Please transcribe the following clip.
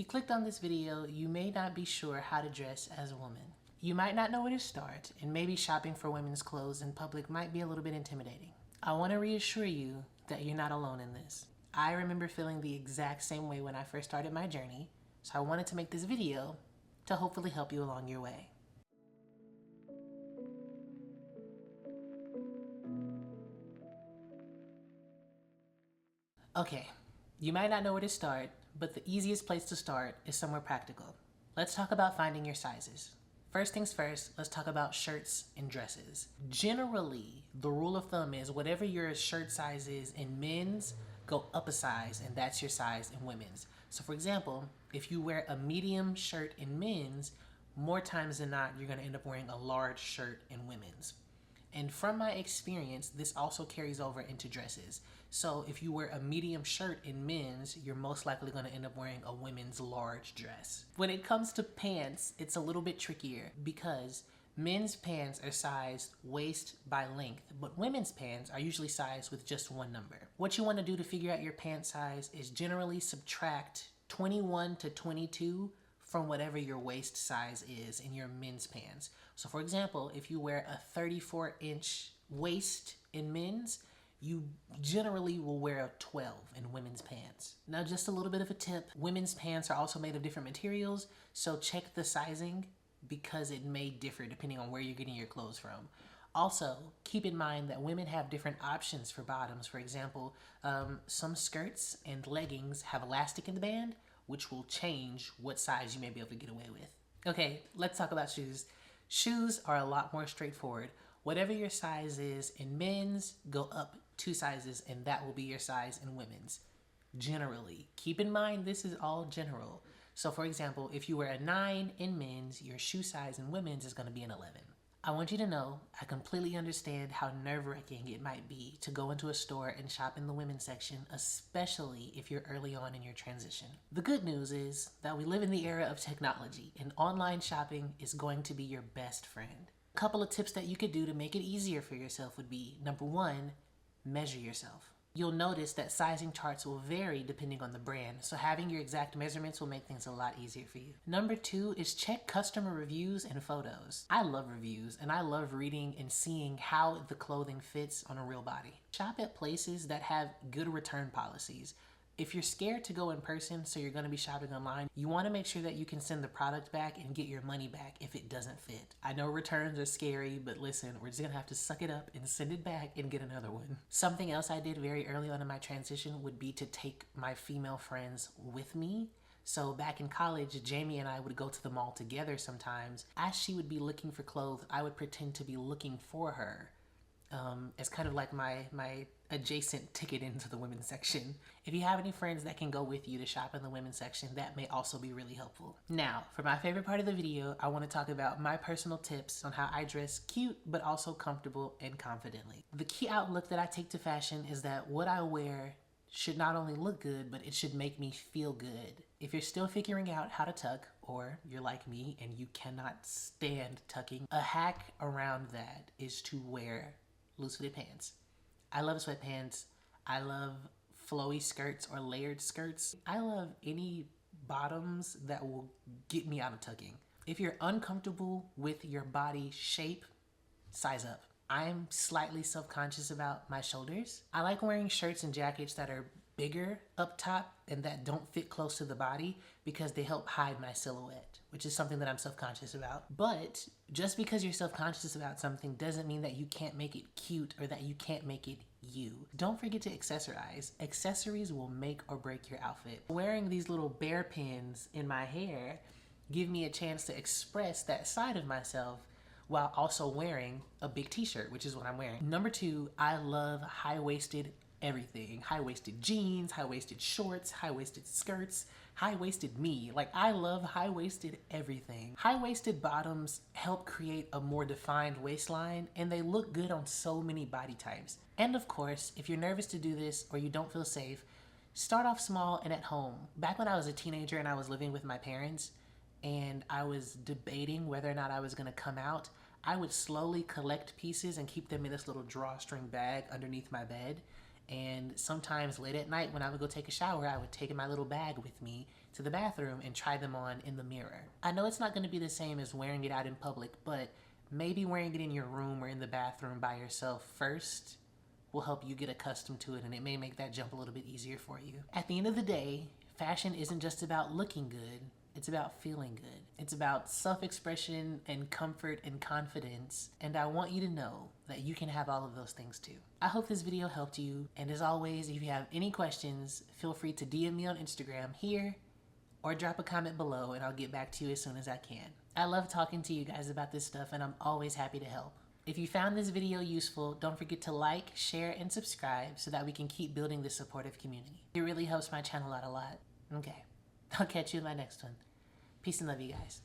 you clicked on this video, you may not be sure how to dress as a woman. You might not know where to start, and maybe shopping for women's clothes in public might be a little bit intimidating. I want to reassure you that you're not alone in this. I remember feeling the exact same way when I first started my journey, so I wanted to make this video to hopefully help you along your way. Okay, you might not know where to start, but the easiest place to start is somewhere practical. Let's talk about finding your sizes. First things first, let's talk about shirts and dresses. Generally, the rule of thumb is whatever your shirt size is in men's, go up a size, and that's your size in women's. So for example, if you wear a medium shirt in men's, more times than not, you're gonna end up wearing a large shirt in women's. And from my experience, this also carries over into dresses. So if you wear a medium shirt in men's, you're most likely going to end up wearing a women's large dress. When it comes to pants, it's a little bit trickier because men's pants are sized waist by length, but women's pants are usually sized with just one number. What you want to do to figure out your pant size is generally subtract 21 to 22 from whatever your waist size is in your men's pants. So for example, if you wear a 34-inch waist in men's, you generally will wear a 12 in women's pants. Now just a little bit of a tip, women's pants are also made of different materials, so check the sizing because it may differ depending on where you're getting your clothes from. Also, keep in mind that women have different options for bottoms. For example, some skirts and leggings have elastic in the band, which will change what size you may be able to get away with. Okay, let's talk about shoes. Shoes are a lot more straightforward. Whatever your size is in men's, go up 2 sizes and that will be your size in women's. Generally, keep in mind this is all general. So for example, if you wear a 9 in men's, your shoe size in women's is going to be an 11. I want you to know, I completely understand how nerve-wracking it might be to go into a store and shop in the women's section, especially if you're early on in your transition. The good news is that we live in the era of technology, and online shopping is going to be your best friend. A couple of tips that you could do to make it easier for yourself would be, number 1, measure yourself. You'll notice that sizing charts will vary depending on the brand, so having your exact measurements will make things a lot easier for you. Number 2 is check customer reviews and photos. I love reviews, and I love reading and seeing how the clothing fits on a real body. Shop at places that have good return policies. If you're scared to go in person, so you're going to be shopping online, you want to make sure that you can send the product back and get your money back if it doesn't fit. I know returns are scary, but listen, we're just going to have to suck it up and send it back and get another one. Something else I did very early on in my transition would be to take my female friends with me. So back in college, Jamie and I would go to the mall together sometimes. As she would be looking for clothes, I would pretend to be looking for her. As kind of like my adjacent ticket into the women's section. If you have any friends that can go with you to shop in the women's section, that may also be really helpful. Now, for my favorite part of the video, I want to talk about my personal tips on how I dress cute, but also comfortable and confidently. The key outlook that I take to fashion is that what I wear should not only look good, but it should make me feel good. If you're still figuring out how to tuck, or you're like me and you cannot stand tucking, a hack around that is to wear loose fitted pants. I love sweatpants. I love flowy skirts or layered skirts. I love any bottoms that will get me out of tucking. If you're uncomfortable with your body shape, size up. I'm slightly self-conscious about my shoulders. I like wearing shirts and jackets that are bigger up top and that don't fit close to the body because they help hide my silhouette, which is something that I'm self-conscious about. But just because you're self-conscious about something doesn't mean that you can't make it cute or that you can't make it you. Don't forget to accessorize. Accessories will make or break your outfit. Wearing these little bear pins in my hair give me a chance to express that side of myself while also wearing a big t-shirt, which is what I'm wearing. Number 2, I love high-waisted everything. High-waisted jeans, high-waisted shorts, high-waisted skirts, high-waisted me. Like, I love high-waisted everything. High-waisted bottoms help create a more defined waistline, and they look good on so many body types. And of course, if you're nervous to do this or you don't feel safe, start off small and at home. Back when I was a teenager and I was living with my parents, and I was debating whether or not I was gonna come out, I would slowly collect pieces and keep them in this little drawstring bag underneath my bed. And sometimes late at night when I would go take a shower, I would take my little bag with me to the bathroom and try them on in the mirror. I know it's not going to be the same as wearing it out in public, but maybe wearing it in your room or in the bathroom by yourself first will help you get accustomed to it, and it may make that jump a little bit easier for you. At the end of the day, fashion isn't just about looking good, it's about feeling good. It's about self-expression and comfort and confidence, and I want you to know that you can have all of those things too. I hope this video helped you, and as always, if you have any questions, feel free to DM me on Instagram here, or drop a comment below and I'll get back to you as soon as I can. I love talking to you guys about this stuff, and I'm always happy to help. If you found this video useful, don't forget to like, share, and subscribe so that we can keep building this supportive community. It really helps my channel out a lot. Okay, I'll catch you in my next one. Peace and love, you guys.